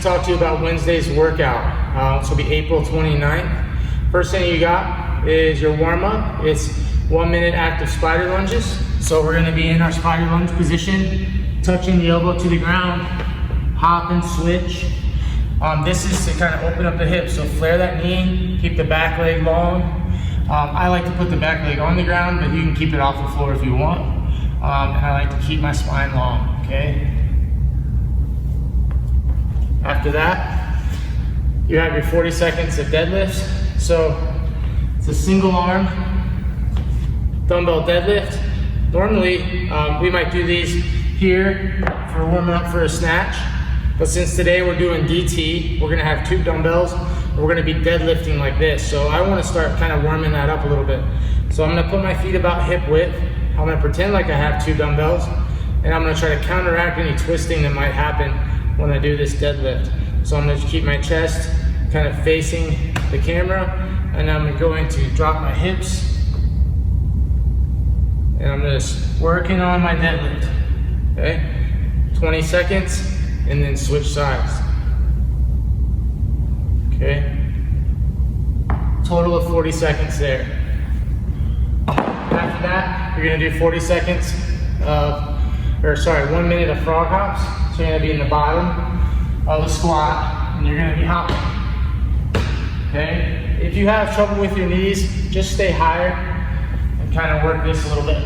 talk to you about Wednesday's workout. This will be April 29th. First thing you got is your warm-up. It's 1 minute active spider lunges. So we're gonna be in our spider lunge position, touching the elbow to the ground, hop and switch. This is to kind of open up the hips. So flare that knee, keep the back leg long. I like to put the back leg on the ground, but you can keep it off the floor if you want. And I like to keep my spine long, okay? After that, you have your 40 seconds of deadlifts. So it's a single arm dumbbell deadlift. Normally, we might do these here for warming up for a snatch. But since today we're doing DT, we're gonna have 2 dumbbells. We're gonna be deadlifting like this. So I wanna start kind of warming that up a little bit. So I'm gonna put my feet about hip width. I'm gonna pretend like I have 2 dumbbells, and I'm gonna try to counteract any twisting that might happen when I do this deadlift. So I'm gonna keep my chest kind of facing the camera, and I'm going to drop my hips, and I'm just working on my deadlift, okay? 20 seconds, and then switch sides, okay? Total of 40 seconds there. After that, you're gonna do 40 seconds of, 1 minute of frog hops. So you're gonna be in the bottom of the squat, and you're gonna be hopping, okay? If you have trouble with your knees, just stay higher and kind of work this a little bit.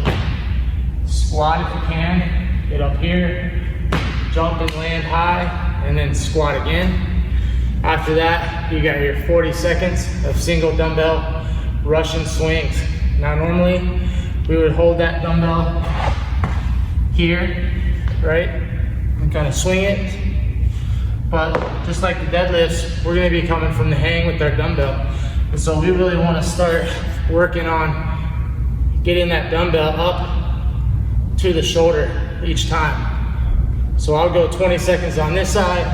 Squat if you can, get up here, jump and land high, and then squat again. After that, you got your 40 seconds of single dumbbell Russian swings. Now normally, we would hold that dumbbell here, right? And kind of swing it. But just like the deadlifts, we're gonna be coming from the hang with our dumbbell. And so we really wanna start working on getting that dumbbell up to the shoulder each time. So I'll go 20 seconds on this side,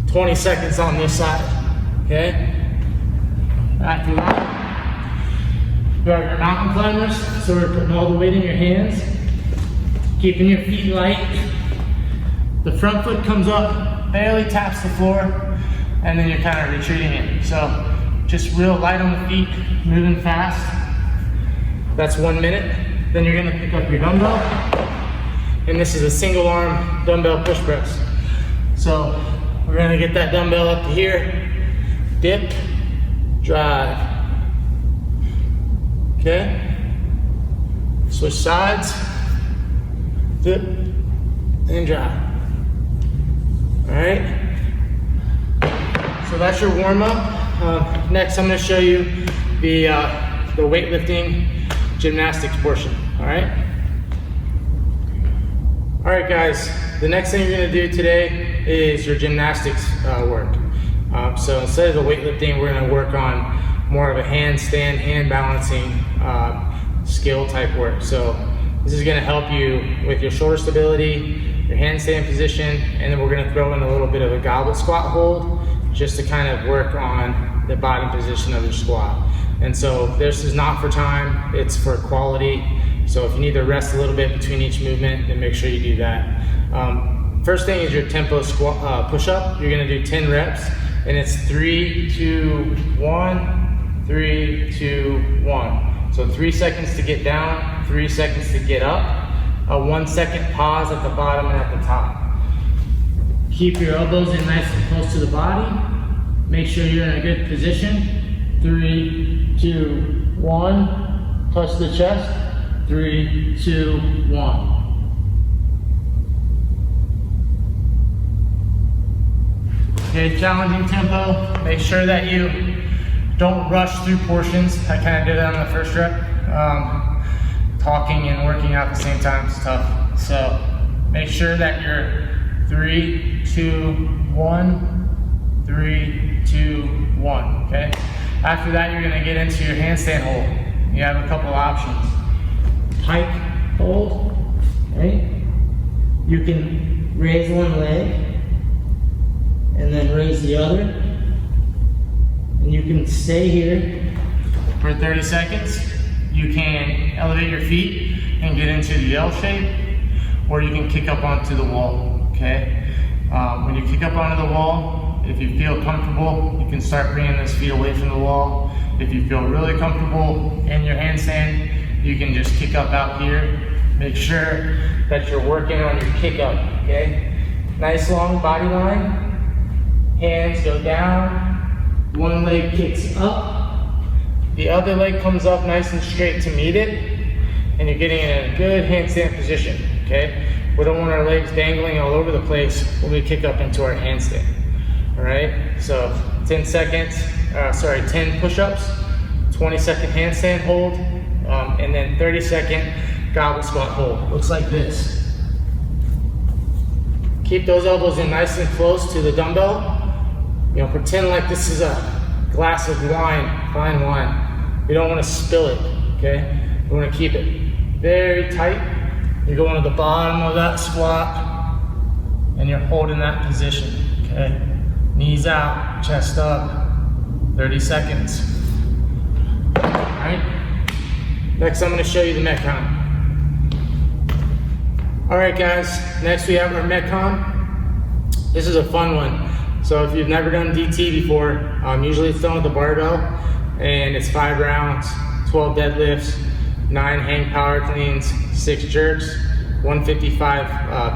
20 seconds on this side, okay? After that, you have your mountain climbers. So we're putting all the weight in your hands, keeping your feet light. The front foot comes up, barely taps the floor, and then you're kind of retreating it. So just real light on the feet, moving fast. That's 1 minute. Then you're gonna pick up your dumbbell, and this is a single arm dumbbell push press. So we're gonna get that dumbbell up to here, dip, drive, okay? Switch sides, dip, and drive. All right, so that's your warm up. Next, I'm gonna show you the weightlifting gymnastics portion, all right? All right, guys, the next thing you're gonna do today is your gymnastics work. So instead of the weightlifting, we're gonna work on more of a handstand, hand balancing skill type work. So this is gonna help you with your shoulder stability, your handstand position, and then we're gonna throw in a little bit of a goblet squat hold just to kind of work on the bottom position of your squat. And so this is not for time, it's for quality. So if you need to rest a little bit between each movement, then make sure you do that. First thing is your tempo squat push-up. You're gonna do 10 reps, and it's 3, 2, 1, 3, 2, 1. So 3 seconds to get down, 3 seconds to get up, a 1 second pause at the bottom and at the top. Keep your elbows in nice and close to the body. Make sure you're in a good position. 3, 2, 1. Touch the chest. 3, 2, 1. Okay, challenging tempo. Make sure that you don't rush through portions. I kind of did that on the first rep. Talking and working out at the same time is tough. So make sure that you're 3, 2, 1, 3, 2, 1, okay? After that, you're gonna get into your handstand hold. You have a couple options. Pike hold, right? You can raise one leg and then raise the other. And you can stay here for 30 seconds. You can elevate your feet and get into the L shape, or you can kick up onto the wall, okay? When you kick up onto the wall, if you feel comfortable, you can start bringing those feet away from the wall. If you feel really comfortable in your handstand, you can just kick up out here. Make sure that you're working on your kick up, okay? Nice long body line. Hands go down. One leg kicks up. The other leg comes up nice and straight to meet it. And you're getting in a good handstand position, okay? We don't want our legs dangling all over the place when we kick up into our handstand, all right? So 10 push-ups, 20-second handstand hold, and then 30-second goblet squat hold. Looks like this. Keep those elbows in nice and close to the dumbbell. You know, pretend like this is a glass of wine, fine wine. We don't want to spill it, okay? We want to keep it very tight. You're going to the bottom of that squat, and you're holding that position, okay? Knees out, chest up, 30 seconds. All right? Next, I'm gonna show you the Metcon. All right, guys, next we have our Metcon. This is a fun one. So if you've never done DT before, usually it's done with the barbell, and it's 5 rounds, 12 deadlifts, 9 hang power cleans, 6 jerks, 155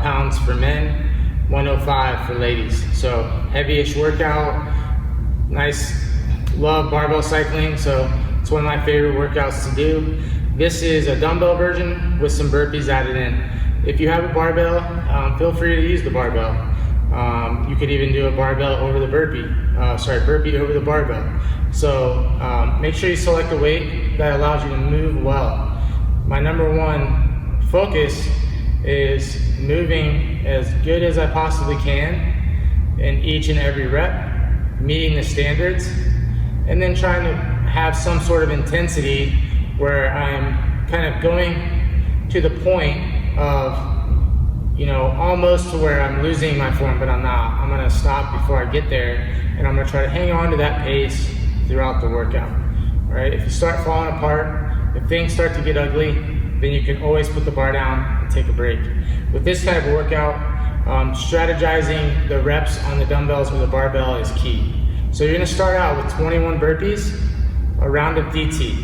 pounds for men, 105 for ladies. So heavy-ish workout, nice, love barbell cycling, so it's one of my favorite workouts to do. This is a dumbbell version with some burpees added in. If you have a barbell, feel free to use the barbell. You could even do a barbell over the burpee, burpee over the barbell. So make sure you select a weight that allows you to move well. My number one focus is moving as good as I possibly can in each and every rep, meeting the standards, and then trying to have some sort of intensity where I'm kind of going to the point of, you know, almost to where I'm losing my form, but I'm not. I'm gonna stop before I get there, and I'm gonna try to hang on to that pace throughout the workout. All right, if you start falling apart, if things start to get ugly, then you can always put the bar down and take a break. With this kind of a workout, strategizing the reps on the dumbbells with a barbell is key. So you're gonna start out with 21 burpees, a round of DT,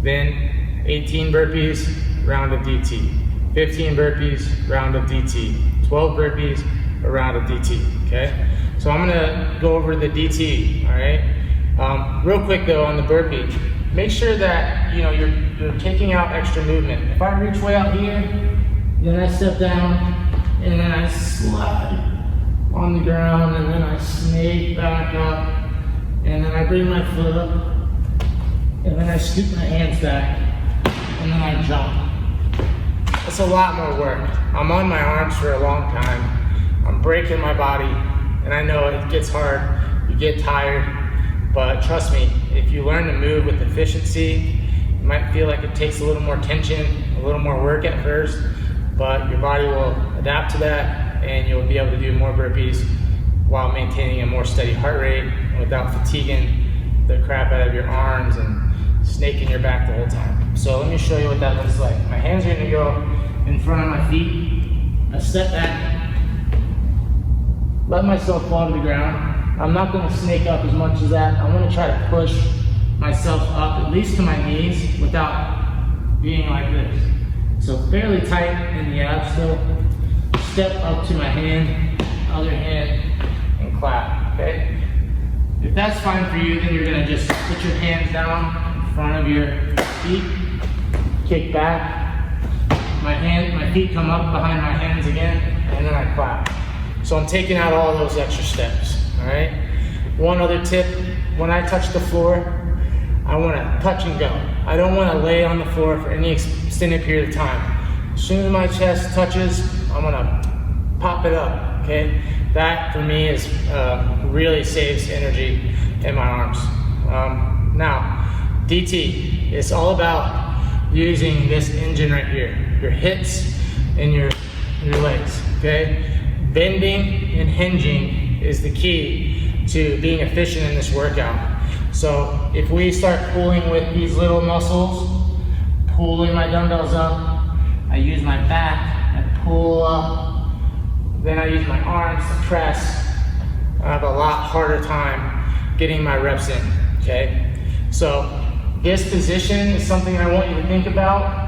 then 18 burpees, round of DT, 15 burpees, round of DT, 12 burpees, a round of DT, okay? So I'm gonna go over the DT, all right? Real quick though on the burpee, make sure that you're taking out extra movement. If I reach way out here, then I step down, and then I slide on the ground, and then I snake back up, and then I bring my foot up, and then I scoop my hands back, and then I jump. It's a lot more work. I'm on my arms for a long time. I'm breaking my body, and I know it gets hard, you get tired, but trust me, if you learn to move with efficiency, it might feel like it takes a little more tension, a little more work at first, but your body will adapt to that, and you'll be able to do more burpees while maintaining a more steady heart rate without fatiguing the crap out of your arms and snaking your back the whole time. So let me show you what that looks like. My hands are gonna go in front of my feet. I step back, let myself fall to the ground. I'm not gonna snake up as much as that. I'm gonna try to push myself up at least to my knees without being like this. So fairly tight in the abs still. Step up to my hand, other hand, and clap, okay? If that's fine for you, then you're gonna just put your hands down in front of your feet, kick back. My feet come up behind my hands again, and then I clap. So I'm taking out all those extra steps, all right? One other tip, when I touch the floor, I wanna touch and go. I don't wanna lay on the floor for any extended period of time. As soon as my chest touches, I'm gonna pop it up, okay? That for me is really saves energy in my arms. Now, DT, it's all about using this engine right here, your hips and your legs, okay? Bending and hinging is the key to being efficient in this workout. So if we start pulling with these little muscles, pulling my dumbbells up, I use my back, I pull up, Then I use my arms to press. I have a lot harder time getting my reps in, okay? So this position is something I want you to think about.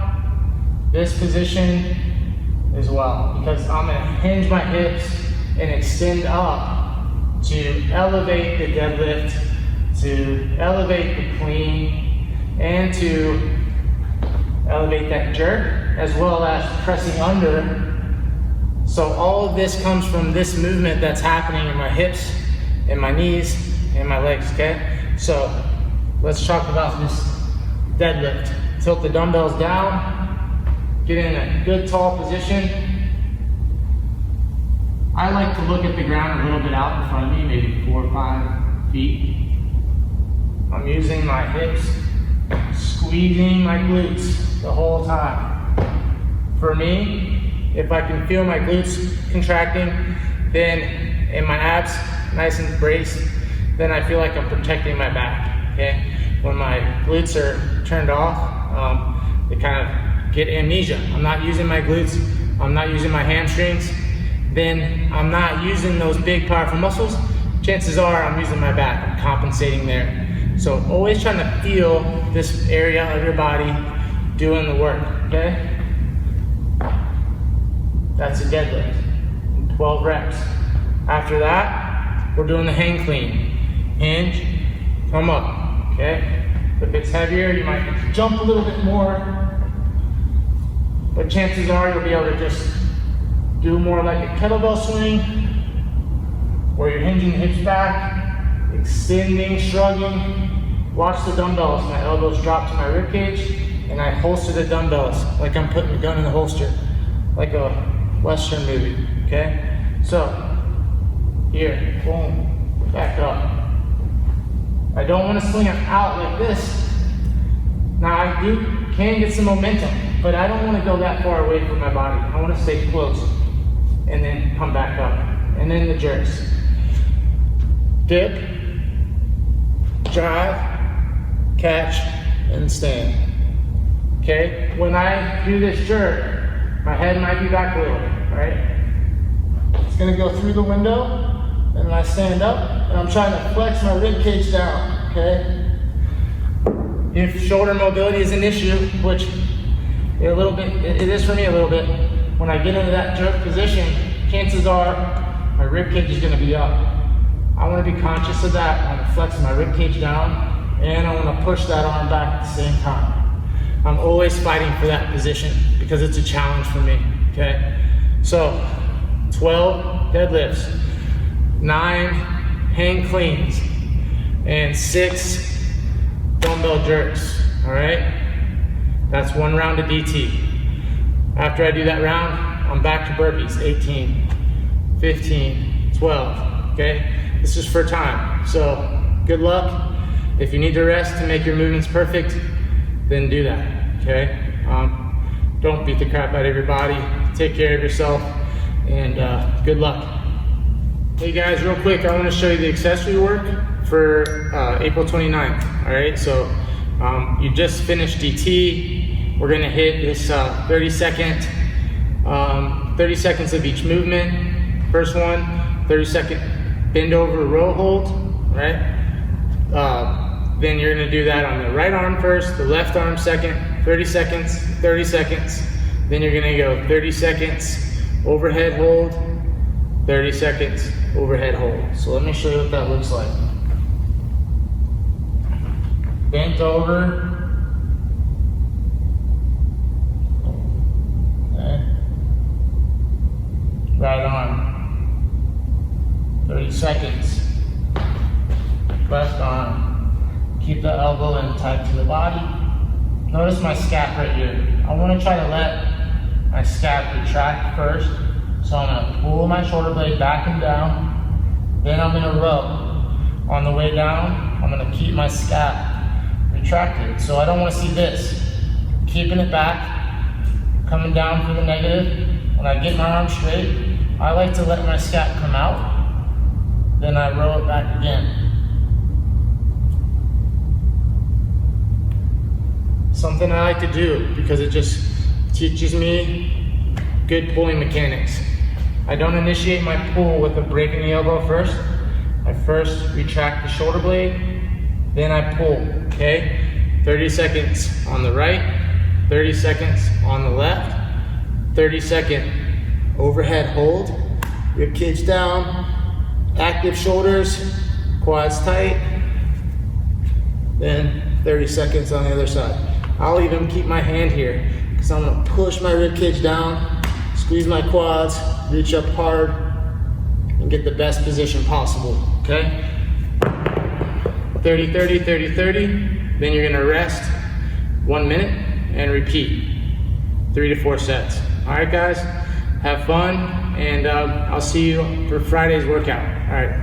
This position as well, because I'm gonna hinge my hips and extend up to elevate the deadlift, to elevate the clean, and to elevate that jerk, as well as pressing under. So all of this comes from this movement that's happening in my hips, and my knees, and my legs, okay? So let's talk about this deadlift. Tilt the dumbbells down, get in a good tall position. I like to look at the ground a little bit out in front of me, maybe 4 or 5 feet. I'm using my hips, squeezing my glutes the whole time. For me, if I can feel my glutes contracting, and my abs nice and braced, then I feel like I'm protecting my back, okay? When my glutes are turned off, they kind of get amnesia. I'm not using my glutes, I'm not using my hamstrings, then I'm not using those big powerful muscles. Chances are I'm using my back, I'm compensating there. So always trying to feel this area of your body doing the work, okay? That's a deadlift, 12 reps. After that, we're doing the hang clean. Hinge, come up, okay? If it's heavier, you might jump a little bit more, but chances are you'll be able to just do more like a kettlebell swing, where you're hinging the hips back, extending, shrugging. Watch the dumbbells. My elbows drop to my ribcage, and I holster the dumbbells like I'm putting a gun in the holster, like a Western movie, okay? So, here, boom, back up. I don't want to swing it out like this. Now I can get some momentum, but I don't want to go that far away from my body. I want to stay close, and then come back up. And then the jerks. Dip, drive, catch, and stand. Okay? When I do this jerk, my head might be back a little, right? It's gonna go through the window, and then I stand up, and I'm trying to flex my rib cage down, okay? If shoulder mobility is an issue, which it is for me a little bit, when I get into that jerk position, chances are my rib cage is gonna be up. I wanna be conscious of that. I wanna flex my rib cage down, and I wanna push that arm back at the same time. I'm always fighting for that position because it's a challenge for me, okay? So, 12 deadlifts, 9 hang cleans, and 6 dumbbell jerks, all right? That's 1 round of DT. After I do that round, I'm back to burpees, 18, 15, 12, okay? This is for time, so good luck. If you need to rest to make your movements perfect, then do that, okay? Don't beat the crap out of your body. Take care of yourself, and good luck. Hey guys, real quick, I want to show you the accessory work for April 29th, all right? So you just finished DT. We're gonna hit this 30 seconds of each movement. First one, 30-second bend over row hold, right? Then you're gonna do that on the right arm first, the left arm second, 30 seconds, 30 seconds. Then you're gonna go 30 seconds, overhead hold, 30 seconds, overhead hold. So let me show you what that looks like. Bent over. Okay. Right arm, 30 seconds. Left arm. Keep the elbow in tight to the body. Notice my scap right here. I want to try to let my scap retract first. So I'm going to pull my shoulder blade back and down. Then I'm going to row. On the way down, I'm going to keep my scap retracted. So I don't want to see this. Keeping it back, coming down for the negative. When I get my arm straight, I like to let my scap come out. Then I row it back again. Something I like to do because it just teaches me good pulling mechanics. I don't initiate my pull with a break in the elbow first. I first retract the shoulder blade, then I pull, okay? 30 seconds on the right, 30 seconds on the left, 30-second overhead hold, rib cage down, active shoulders, quads tight, then 30 seconds on the other side. I'll even keep my hand here because I'm gonna push my rib cage down, squeeze my quads, reach up hard, and get the best position possible, okay? 30, 30, 30, 30, then you're gonna rest 1 minute and repeat 3 to 4 sets. All right, guys, have fun, and I'll see you for Friday's workout. All right.